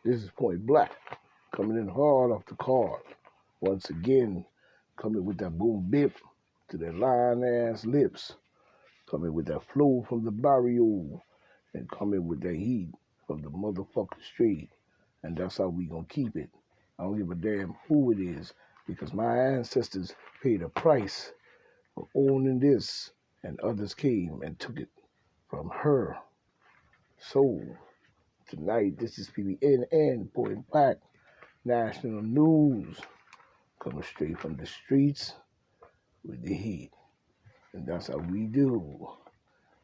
This is Point Black, coming in hard off the card. Once again, coming with that boom bip to their lying ass lips. Coming with that flow from the barrio. And coming with that heat from the motherfucking street. And that's how we gonna keep it. I don't give a damn who it is, because my ancestors paid a price for owning this, and others came and took it from her. So tonight, this is PBNN Point Black National News, coming straight from the streets with the heat. And that's how we do.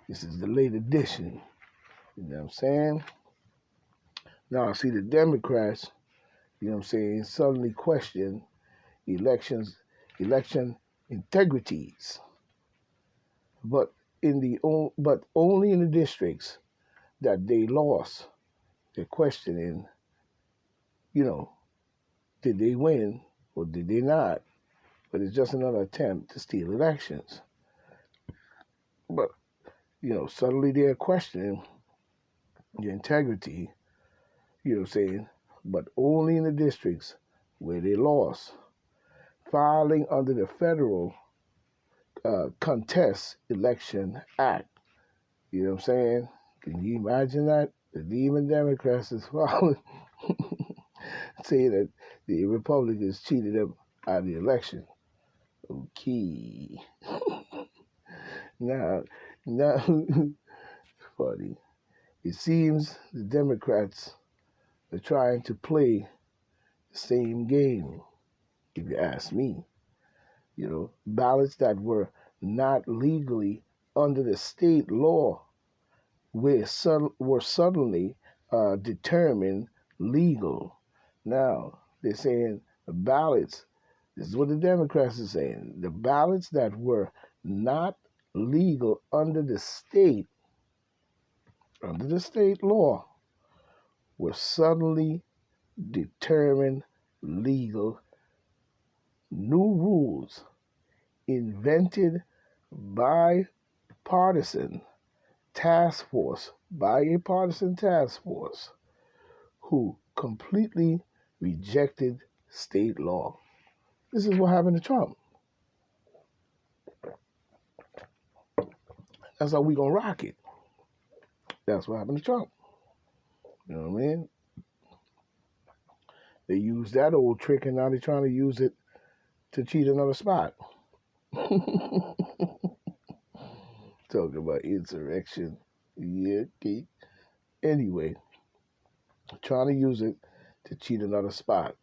This is the late edition. You know what I'm saying? Now I see the Democrats, you know what I'm saying, suddenly question election integrities. But only in the districts that they lost. They're questioning, did they win or did they not? But it's just another attempt to steal elections. But, suddenly they're questioning the integrity, you know what I'm saying, but only in the districts where they lost. Filing under the Federal Contest Election Act. You know what I'm saying? Can you imagine that? The demon Democrats is filing, saying that the Republicans cheated them out of the election. Okay. now, funny. It seems the Democrats are trying to play the same game, if you ask me. Ballots that were not legally under the state law were suddenly determined legal. Now, they're saying the ballots, this is what the Democrats are saying, the ballots that were not legal under the state law were suddenly determined legal. New rules invented by a partisan task force who completely rejected state law. This is what happened to Trump. That's how we gonna rock it. That's what happened to Trump. You know what I mean? They used that old trick, and now they're trying to use it to cheat another spot. Talking about insurrection. Yeah, okay. Anyway, trying to use it to cheat another spot.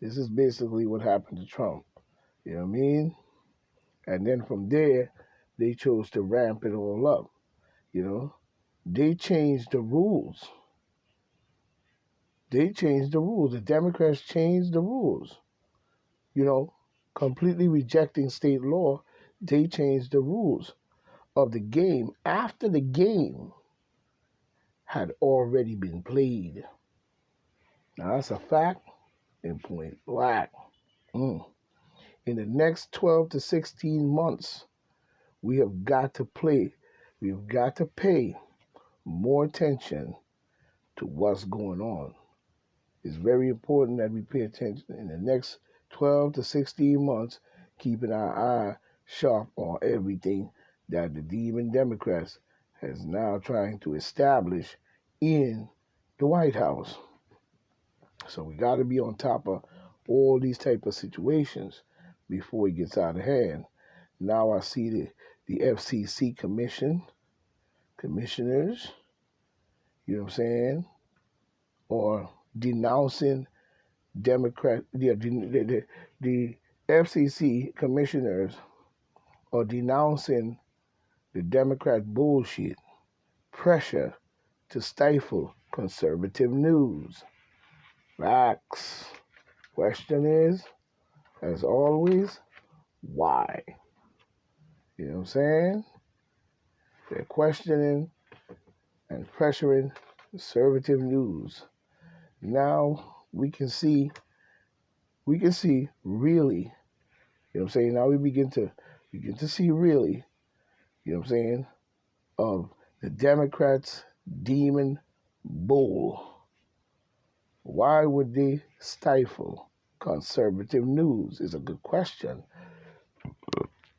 This is basically what happened to Trump. You know what I mean? And then from there, they chose to ramp it all up. They changed the rules. The Democrats changed the rules. Completely rejecting state law, they changed the rules of the game after the game had already been played. Now, that's a fact in Point Black. In the next 12 to 16 months, we have got to pay more attention to what's going on. It's very important that we pay attention in the next 12 to 16 months, keeping our eye sharp on everything that the demon Democrats has now trying to establish in the White House. So we got to be on top of all these type of situations before it gets out of hand. Now I see the FCC commissioners, you know what I'm saying, or denouncing the FCC commissioners are denouncing the Democrat bullshit, pressure to stifle conservative news. Facts. Question is, as always, why? You know what I'm saying? They're questioning and pressuring conservative news. Now we can see really, you know what I'm saying? Now we begin to see really, you know what I'm saying, of the Democrats' demon bull. why would they stifle conservative news? Is a good question.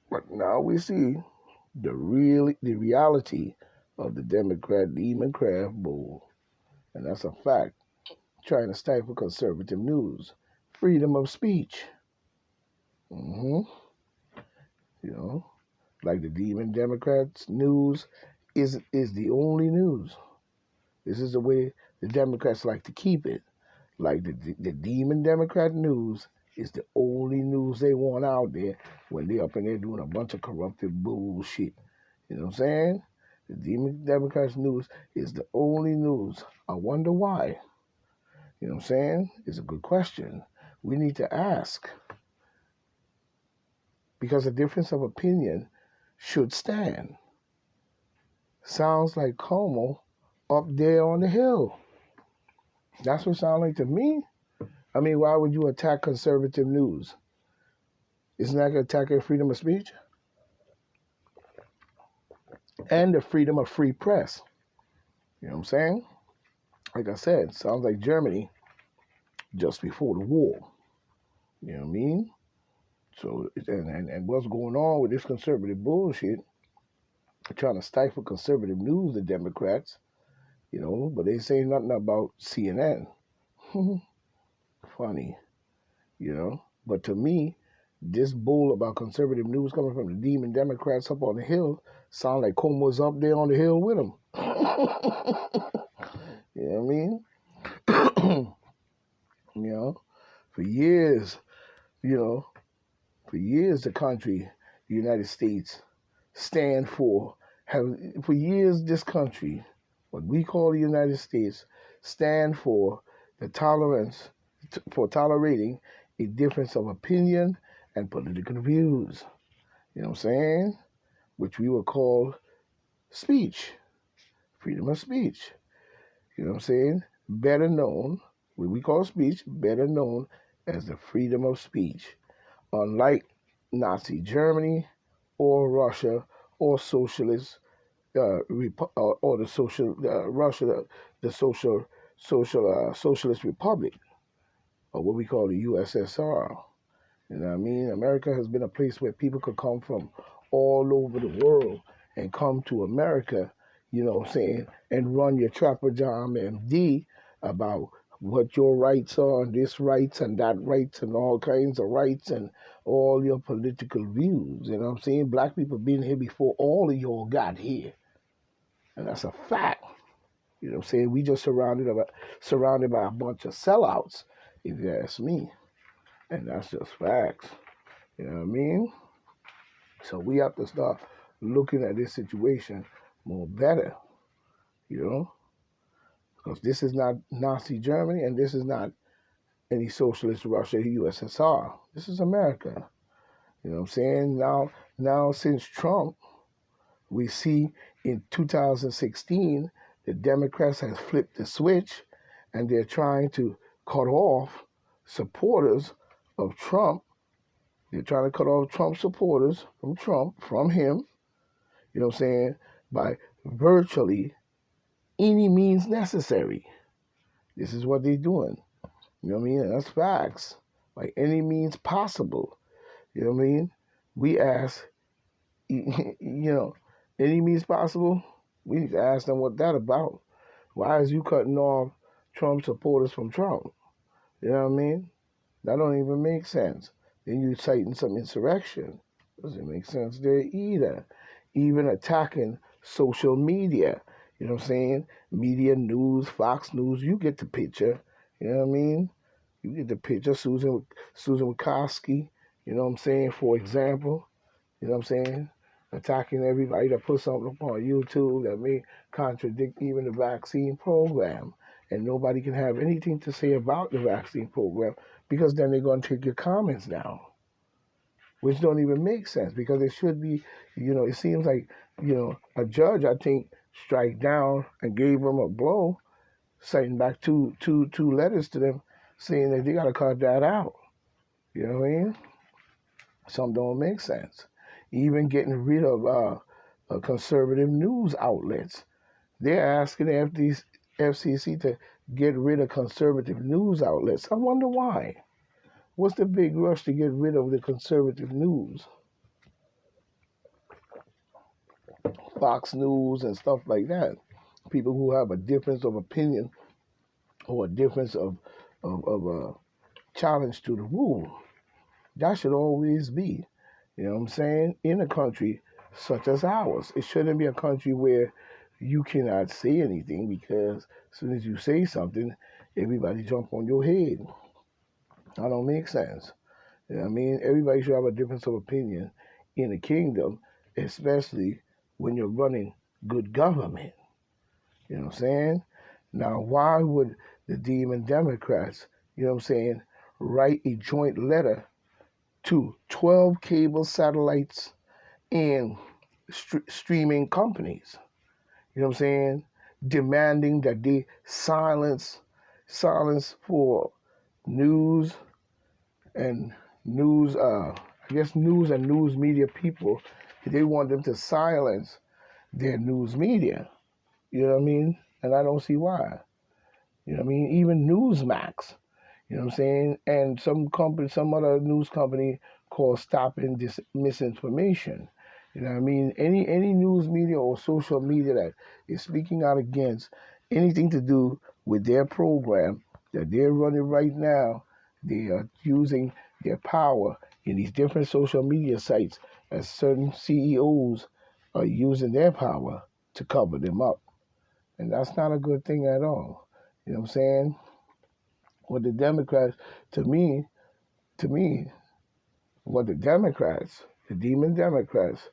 But now we see the reality of the Democrat Demon Craft Bull, and that's a fact. Trying to stifle conservative news, freedom of speech. hmm You know, like the Demon Democrats news is the only news. This is the way the Democrats like to keep it. Like the Demon Democrat news is the only news they want out there when they up in there doing a bunch of corrupted bullshit. You know what I'm saying? The Demon Democrats news is the only news. I wonder why. You know what I'm saying? It's a good question. We need to ask. Because a difference of opinion should stand. Sounds like Como up there on the hill. That's what it sounds like to me. I mean, why would you attack conservative news? Isn't that attacking freedom of speech? And the freedom of free press. You know what I'm saying? Like I said, sounds like Germany just before the war. You know what I mean? So, and what's going on with this conservative bullshit, trying to stifle conservative news, the Democrats, you know, but they say nothing about CNN. Funny, you know. But to me, this bull about conservative news coming from the Demon Democrats up on the hill sound like Como's up there on the hill with them. You know what I mean? You know, for years, the country, the United States, stand for, for years this country, what we call the United States, stand for the tolerance, for tolerating a difference of opinion and political views. You know what I'm saying? Which we would call speech, freedom of speech. You know what I'm saying? Better known, what we call speech, better known as the freedom of speech. Unlike Nazi Germany or Russia or socialist or the social Russia, the socialist republic, or what we call the USSR. You know what I mean? America has been a place where people could come from all over the world and come to America, you know what I'm saying, and run your Trapper John MD about what your rights are, and this rights and that rights and all kinds of rights and all your political views. You know what I'm saying? Black people been here before all of y'all got here. And that's a fact. You know what I'm saying? We just surrounded by a bunch of sellouts, if you ask me. And that's just facts. You know what I mean? So we have to start looking at this situation more better, you know? Because this is not Nazi Germany and this is not any socialist Russia, USSR. This is America. You know what I'm saying? Now since Trump, we see in 2016, the Democrats have flipped the switch and they're trying to cut off supporters of Trump. They're trying to cut off Trump supporters from him, you know what I'm saying, by virtually any means necessary. This is what they're doing. You know what I mean? And that's facts. By any means possible. You know what I mean? We ask, you know, any means possible, we need to ask them what that about. Why is you cutting off Trump supporters from Trump? You know what I mean? That don't even make sense. Then you citing some insurrection. Doesn't make sense there either. Even attacking social media. You know what I'm saying? Media news, Fox News, you get the picture. You know what I mean? You get the picture. Susan Wojcicki, you know what I'm saying, for example. You know what I'm saying? Attacking everybody that put something up on YouTube that may contradict even the vaccine program. And nobody can have anything to say about the vaccine program because then they're going to take your comments down, which don't even make sense because it should be, you know, it seems like, you know, a judge, I think, strike down and gave them a blow, sending back two letters to them saying that they got to cut that out. You know what I mean? Some don't make sense. Even getting rid of conservative news outlets. They're asking the FCC to get rid of conservative news outlets. I wonder why. What's the big rush to get rid of the conservative news? Fox News and stuff like that. People who have a difference of opinion or a difference of challenge to the rule. That should always be, you know what I'm saying, in a country such as ours. It shouldn't be a country where you cannot say anything because as soon as you say something, everybody jump on your head. That don't make sense. You know what I mean? Everybody should have a difference of opinion in the kingdom, especially when you're running good government. You know what I'm saying? Now, why would the demon Democrats, you know what I'm saying, write a joint letter to 12 cable satellites and streaming companies? You know what I'm saying? Demanding that they silence for news and news, I guess news and news media people. They want them to silence their news media. You know what I mean? And I don't see why. You know what I mean? Even Newsmax. You know what I'm saying? And some other news company called Stopping This Misinformation. You know what I mean? Any news media or social media that is speaking out against anything to do with their program that they're running right now, they are using their power in these different social media sites as certain CEOs are using their power to cover them up. And that's not a good thing at all. You know what I'm saying? What the Democrats, to me, what the Democrats, the demon Democrats,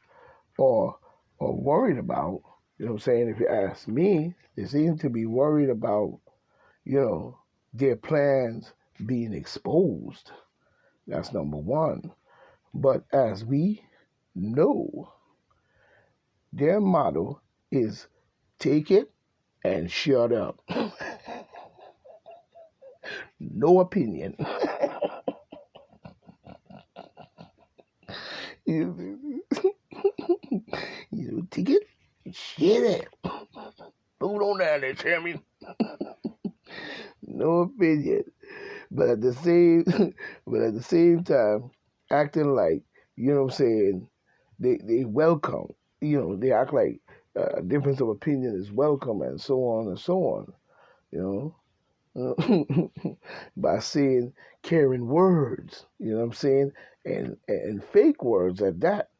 are worried about, you know what I'm saying? If you ask me, they seem to be worried about, you know, their plans being exposed. That's number one. But as we know, their motto is take it and shut up. No opinion. You take it, shut it. Hold on down there, Tammy. No opinion. But at the same but at the same time, acting like, you know what I'm saying, they welcome, you know, they act like a difference of opinion is welcome and so on and so on, you know. By saying caring words, you know what I'm saying, and fake words at that,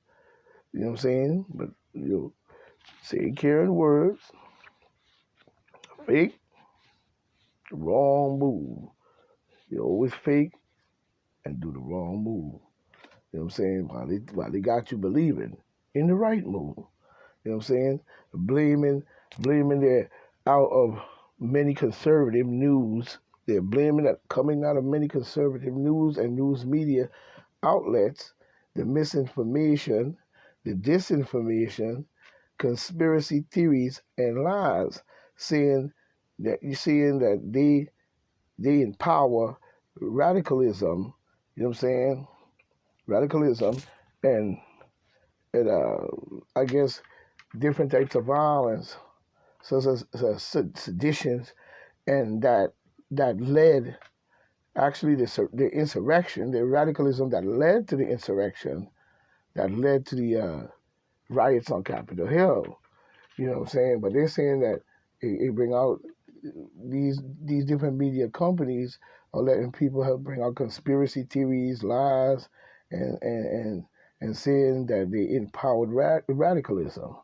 you know what I'm saying. But you know, saying caring words, fake, wrong move. You always fake and do the wrong move. You know what I'm saying? While they got you believing in the right move. You know what I'm saying? Blaming their out of many conservative news. They're blaming that coming out of many conservative news and news media outlets, the misinformation, the disinformation, conspiracy theories and lies, saying that they empower radicalism, you know what I'm saying? Radicalism and I guess different types of violence, such as seditions, and that led actually the insurrection, the radicalism that led to the insurrection, that led to the riots on Capitol Hill. You know what I'm saying? But they're saying that it bring out these different media companies are letting people help bring out conspiracy theories, lies, and saying that they empowered radicalism,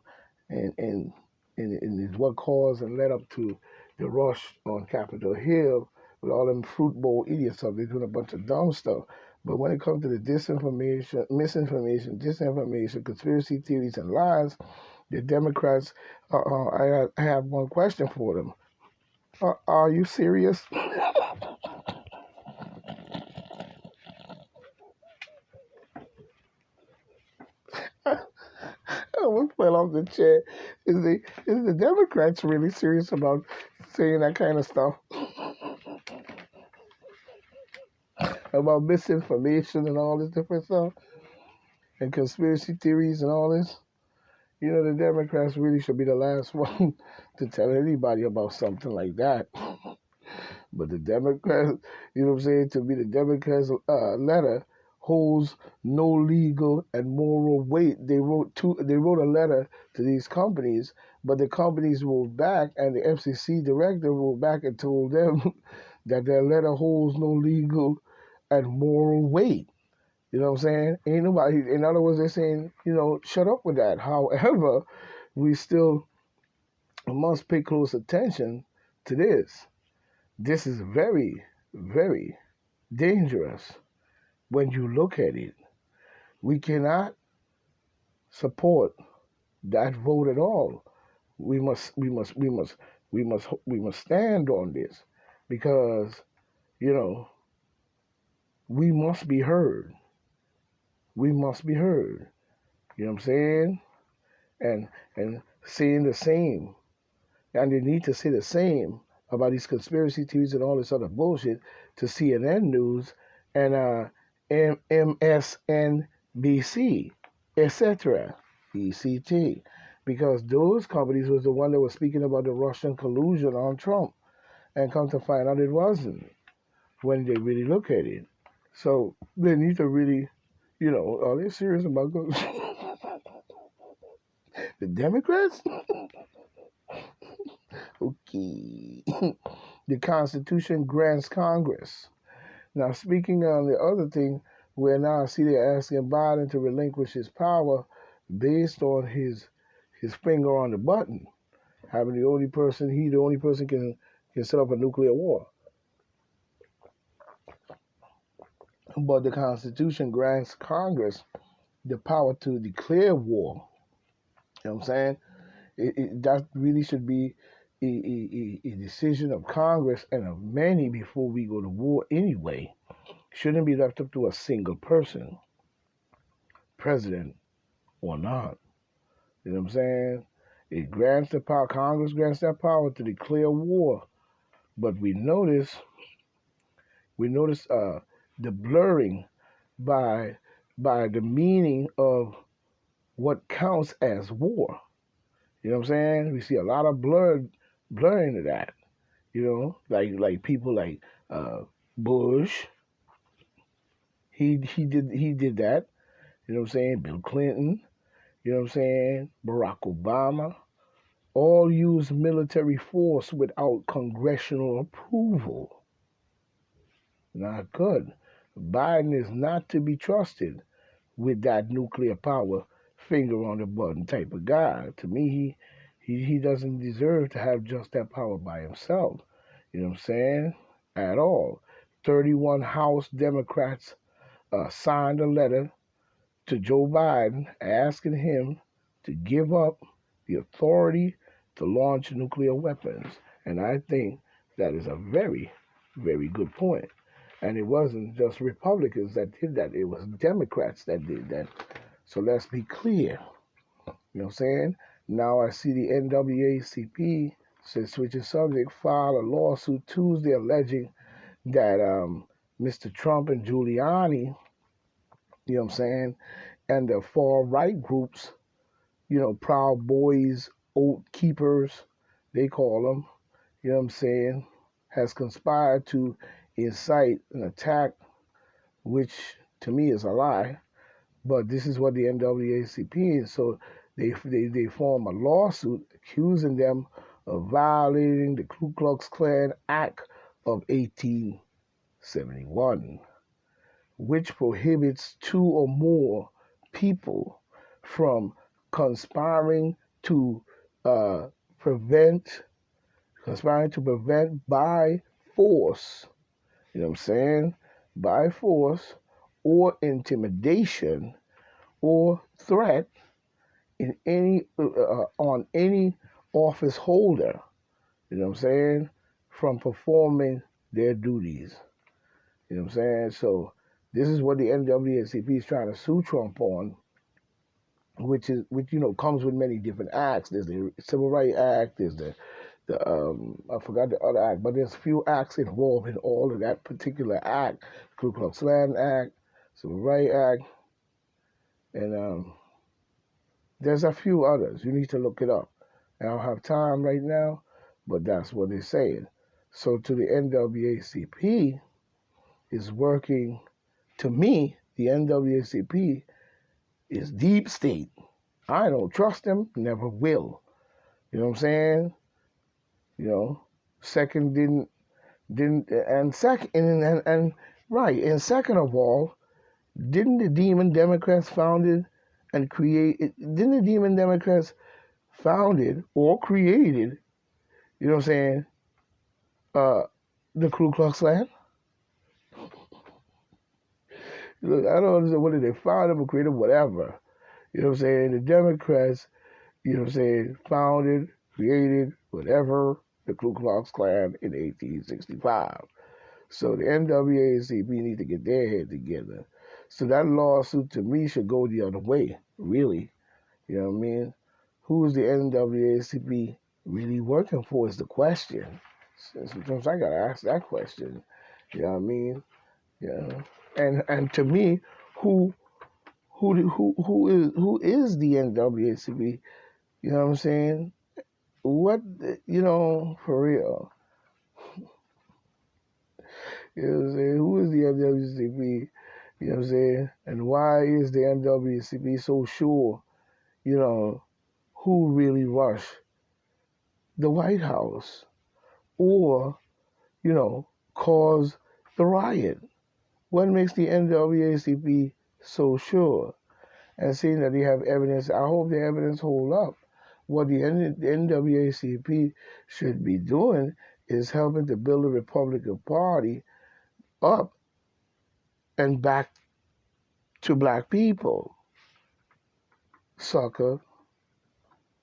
and is what caused and led up to the rush on Capitol Hill with all them fruit bowl idiots up there doing a bunch of dumb stuff. But when it comes to the disinformation, misinformation, disinformation, conspiracy theories, and lies, the Democrats, I have one question for them. Are you serious? I almost fell off the chair. Is the Democrats really serious about saying that kind of stuff? About misinformation and all this different stuff? And conspiracy theories and all this? You know, the Democrats really should be the last one to tell anybody about something like that. But the Democrats, you know what I'm saying, to me, the Democrats' letter holds no legal and moral weight. They wrote a letter to these companies, but the companies wrote back, and the FCC director wrote back and told them that their letter holds no legal and moral weight. You know what I'm saying? Ain't nobody, in other words, they're saying, shut up with that. However, we still must pay close attention to this. This is very, very dangerous when you look at it. We cannot support that vote at all. We must stand on this because, you know, we must be heard. We must be heard. You know what I'm saying? And saying the same. And they need to say the same about these conspiracy theories and all this other bullshit to CNN News and MSNBC, etc., ECT, because those companies was the one that was speaking about the Russian collusion on Trump, and come to find out it wasn't when they really look at it. So they need to really, are they serious about going? The Democrats? Okay. The Constitution grants Congress. Now, speaking on the other thing, where now I see they're asking Biden to relinquish his power based on his finger on the button, having the only person can set up a nuclear war. But the Constitution grants Congress the power to declare war. You know what I'm saying? That really should be a decision of Congress and of many before we go to war anyway. Shouldn't be left up to a single person, president or not. You know what I'm saying? It grants the power, Congress grants that power to declare war. But we notice the blurring by the meaning of what counts as war. You know what I'm saying? We see a lot of blurring of that. Like people like Bush. He did that. You know what I'm saying? Bill Clinton. You know what I'm saying? Barack Obama. All use military force without congressional approval. Not good. Biden is not to be trusted with that nuclear power, finger on the button type of guy. To me, he doesn't deserve to have just that power by himself. You know what I'm saying? At all. 31 House Democrats signed a letter to Joe Biden asking him to give up the authority to launch nuclear weapons. And I think that is a very, very good point. And it wasn't just Republicans that did that, it was Democrats that did that. So let's be clear. You know what I'm saying? Now I see the NAACP, since switching subject, filed a lawsuit Tuesday alleging that Mr. Trump and Giuliani, you know what I'm saying, and the far right groups, Proud Boys, Oath Keepers, they call them, you know what I'm saying, has conspired to incite an attack, which to me is a lie. But this is what the NAACP is. So they form a lawsuit accusing them of violating the Ku Klux Klan Act of 1871, which prohibits two or more people from conspiring to prevent by force. You know what I'm saying? By force or intimidation or threat in any on any office holder. You know what I'm saying? From performing their duties. You know what I'm saying? So this is what the NAACP is trying to sue Trump on, which comes with many different acts. There's the Civil Rights Act. There's the I forgot the other act, but there's a few acts involved in all of that particular act. Ku Klux Klan Act, Civil Rights Act, and there's a few others. You need to look it up. I don't have time right now, but that's what they're saying. So to the NAACP is working, to me, the NAACP is deep state. I don't trust them, never will. You know what I'm saying? You know, second didn't and second and right, and second of all, didn't the Demon Democrats founded and create didn't the Demon Democrats founded or created, you know what I'm saying, uh the Ku Klux Klan? Look, I don't understand whether they founded or created whatever. You know what I'm saying? The Democrats, you know what I'm saying, founded, created, whatever, the Ku Klux Klan in 1865. So the NAACP need to get their head together. So that lawsuit to me should go the other way, really. You know what I mean? Who is the NAACP really working for is the question. Sometimes I gotta ask that question. You know what I mean? Yeah. And to me, who who is the NAACP? You know what I'm saying? What, you know, for real? You know what I'm saying? Who is the NAACP? You know what I'm saying? And why is the NAACP so sure, you know, who really rushed the White House or, you know, caused the riot? What makes the NAACP so sure? And seeing that they have evidence, I hope the evidence hold up. What the NAACP should be doing is helping to build the Republican Party up and back to black people. Sucker,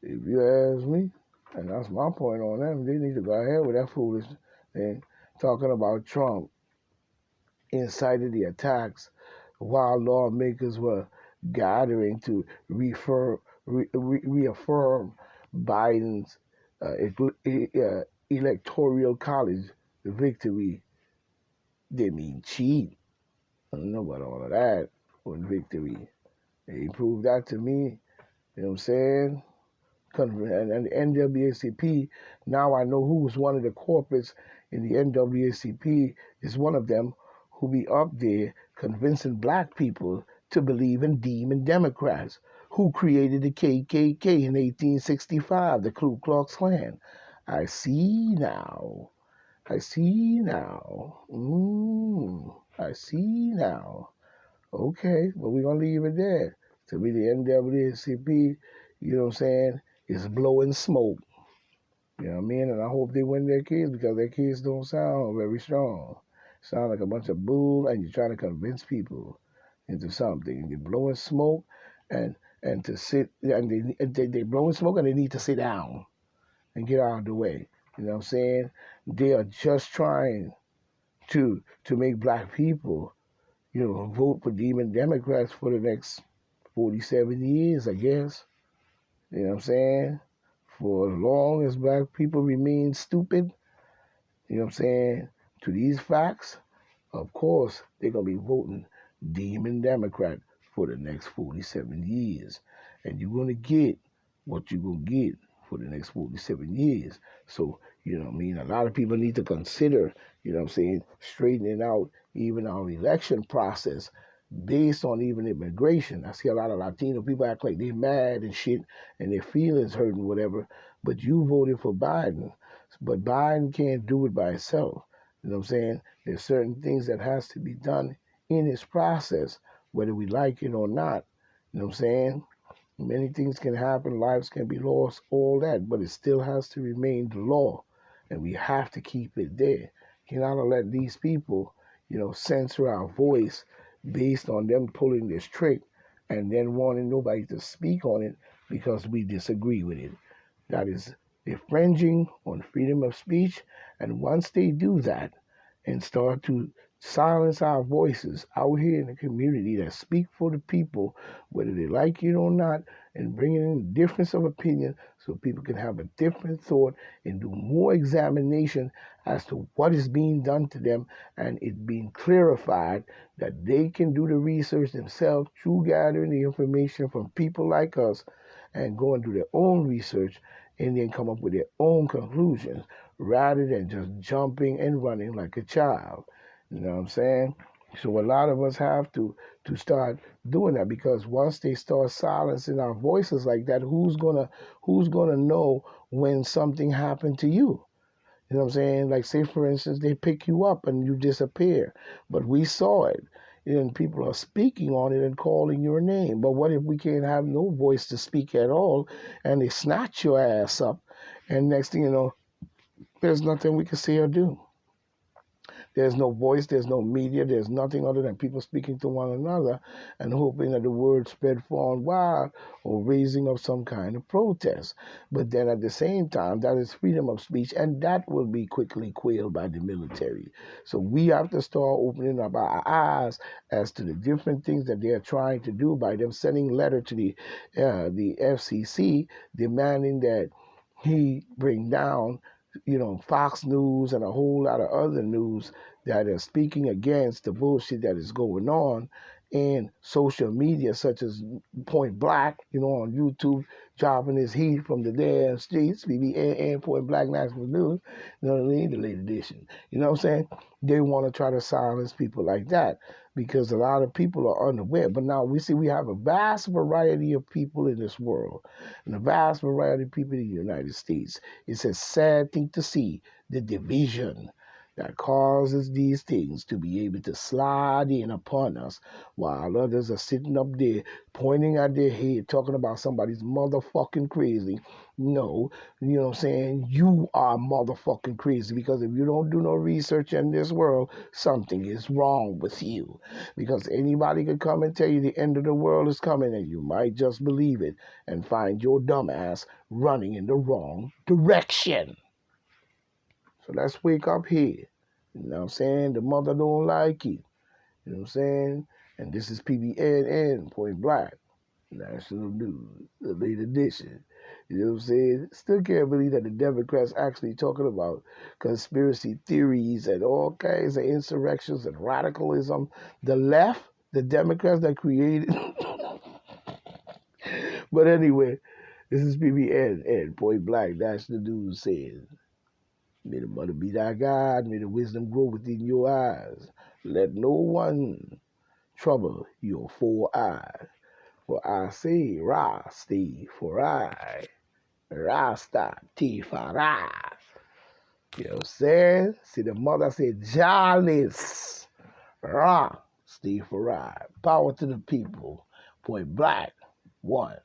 if you ask me. And that's my point on them. They need to go ahead with that foolish thing. Talking about Trump incited the attacks while lawmakers were gathering to reaffirm Biden's electoral college victory. They mean cheat. I don't know about all of that with victory. They proved that to me. You know what I'm saying? And the NAACP, now I know who was one of the corporates in the NAACP is one of them who be up there convincing black people to believe in Demon Democrats who created the KKK in 1865, the Ku Klux Klan. I see now. I see now. I see now. Okay, but we're going to leave it there. To me, the NAACP, you know what I'm saying, is blowing smoke. You know what I mean? And I hope they win their kids because their kids don't sound very strong. Sound like a bunch of bull, and you're trying to convince people into something. They're blowing smoke, and to sit, and they blowing smoke, and they need to sit down and get out of the way. You know what I'm saying? They are just trying to make black people, you know, vote for Demon Democrats for the next 47 years, I guess. You know what I'm saying? For as long as black people remain stupid, you know what I'm saying, to these facts, of course, they're going to be voting Demon Democrat for the next 47 years. And you're going to get what you're going to get for the next 47 years. So, you know what I mean? A lot of people need to consider, you know what I'm saying, straightening out even our election process based on even immigration. I see a lot of Latino people act like they're mad and shit and their feelings hurt and whatever, but you voted for Biden. But Biden can't do it by himself. You know what I'm saying? There's certain things that has to be done in this process, whether we like it or not. You know what I'm saying? Many things can happen, lives can be lost, all that, but it still has to remain the law. And we have to keep it there. You cannot let these people, you know, censor our voice based on them pulling this trick and then wanting nobody to speak on it because we disagree with it. That is infringing on freedom of speech. And once they do that and start to silence our voices out here in the community that speak for the people, whether they like it or not, and bringing in difference of opinion so people can have a different thought and do more examination as to what is being done to them, and it being clarified that they can do the research themselves through gathering the information from people like us and go and do their own research and then come up with their own conclusions rather than just jumping and running like a child. You know what I'm saying? So a lot of us have to start doing that, because once they start silencing our voices like that, who's gonna know when something happened to you? You know what I'm saying? Like, say for instance, they pick you up and you disappear, but we saw it. And people are speaking on it and calling your name. But what if we can't have no voice to speak at all, and they snatch your ass up, and next thing you know, there's nothing we can say or do. There's no voice, there's no media, there's nothing other than people speaking to one another and hoping that the word spread far and wide, or raising up some kind of protest. But then at the same time, that is freedom of speech, and that will be quickly quailed by the military. So we have to start opening up our eyes as to the different things that they're trying to do by them sending letter to the FCC demanding that he bring down, Fox News and a whole lot of other news that are speaking against the bullshit that is going on in social media, such as Point Black, on YouTube, dropping his heat from the damn streets, and Point Black National News, you know what I mean, the late edition. You know what I'm saying? They want to try to silence people like that, because a lot of people are unaware. But now we have a vast variety of people in this world, and a vast variety of people in the United States. It's a sad thing to see the division that causes these things to be able to slide in upon us, while others are sitting up there pointing at their head, talking about somebody's motherfucking crazy. No, you know what I'm saying? You are motherfucking crazy, because if you don't do no research in this world, something is wrong with you. Because anybody could come and tell you the end of the world is coming, and you might just believe it and find your dumbass running in the wrong direction. So let's wake up here. You know what I'm saying? The mother don't like you. You know what I'm saying? And this is PBNN, Point Black, National News, the late edition. You know what I'm saying? Still can't believe that the Democrats actually talking about conspiracy theories and all kinds of insurrections and radicalism. The left, the Democrats that created. But anyway, this is PBNN, Point Black, National News says. May the mother be thy God. May the wisdom grow within your eyes. Let no one trouble your four eyes. For I say, Rasti, for I, Rasta, Tifara. You know what I'm saying? See, the mother said, Jalice, Ra, Steve Farai. Power to the people. Point Black, one.